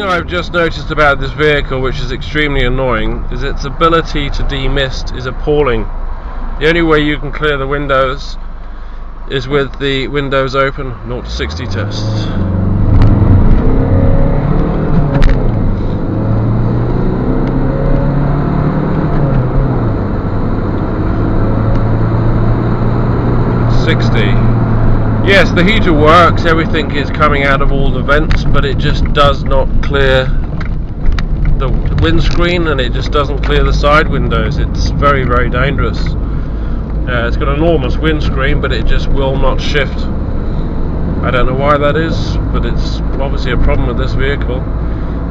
thing I've just noticed about this vehicle, which is extremely annoying, is its ability to demist is appalling. The only way you can clear the windows is with the windows open. 0 to 60 tests. Yes, the heater works, everything is coming out of all the vents, but it just does not clear the windscreen, and it just doesn't clear the side windows. It's very, very dangerous. It's got an enormous windscreen, but it just will not shift. I don't know why that is, but it's obviously a problem with this vehicle.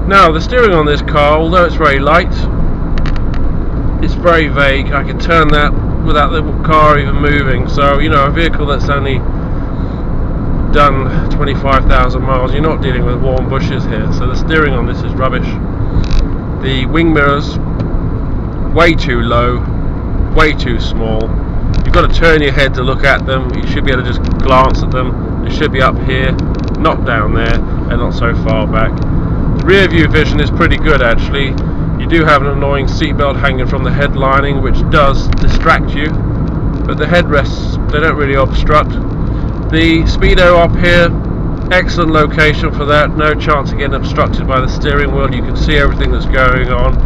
Now, the steering on this car, although it's very light, it's very vague. I can turn that without the car even moving. So, you know, a vehicle that's only done 25,000 miles, you're not dealing with warm bushes here, so the steering on this is rubbish. The wing mirrors, way too low, way too small. You've got to turn your head to look at them. You should be able to just glance at them. They should be up here, not down there, and not so far back. The rear view vision is pretty good actually. You do have an annoying seatbelt hanging from the head lining, which does distract you, but the headrests, they don't really obstruct. The speedo up here, excellent location for that, no chance of getting obstructed by the steering wheel. You can see everything that's going on.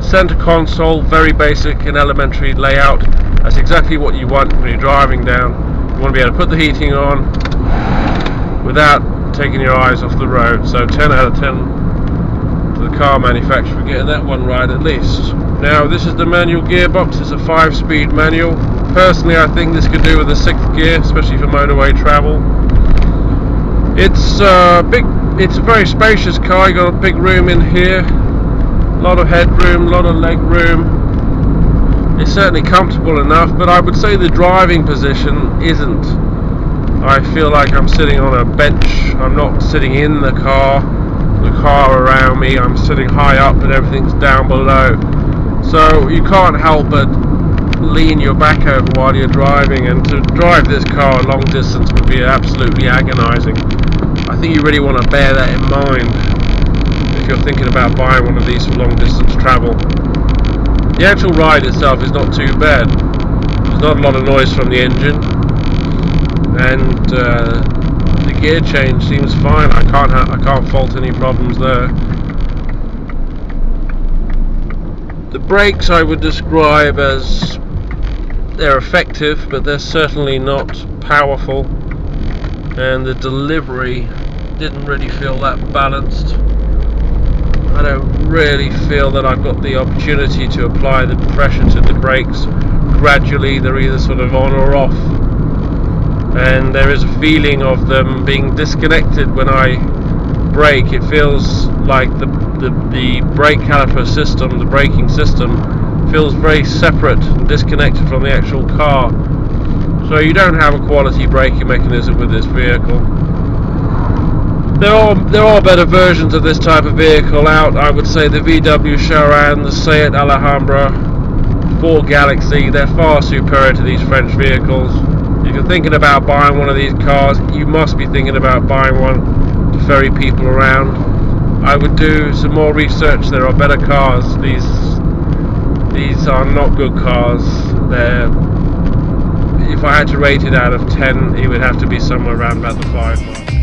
Center console, very basic and elementary layout. That's exactly what you want when you're driving down. You want to be able to put the heating on without taking your eyes off the road. So 10 out of 10 to the car manufacturer for getting that one right at least. Now, this is the manual gearbox. It's a 5-speed manual. Personally, I think this could do with a 6th gear, especially for motorway travel. It's big. It's a very spacious car. You got a big room in here, a lot of headroom, a lot of leg room. It's certainly comfortable enough, but I would say the driving position isn't. I feel like I'm sitting on a bench. I'm not sitting in the car around me. I'm sitting high up and everything's down below. So you can't help but lean your back over while you're driving, and to drive this car a long distance would be absolutely agonizing. I think you really want to bear that in mind if you're thinking about buying one of these for long distance travel. The actual ride itself is not too bad. There's not a lot of noise from the engine, and the gear change seems fine. I can't fault any problems there. The brakes I would describe as they're effective, but they're certainly not powerful, and the delivery didn't really feel that balanced. I don't really feel that I've got the opportunity to apply the pressure to the brakes gradually. They're either sort of on or off, and there is a feeling of them being disconnected when I brake. It feels like the brake caliper system, the braking system, feels very separate and disconnected from the actual car. So you don't have a quality braking mechanism with this vehicle. There are better versions of this type of vehicle out. I would say the VW Charan, the Seat Alejandra, Ford Galaxy, they're far superior to these French vehicles. If you're thinking about buying one of these cars, you must be thinking about buying one to ferry people around. I would do some more research. There are better cars. These are not good cars. If I had to rate it out of 10, it would have to be somewhere around about the 5 mark.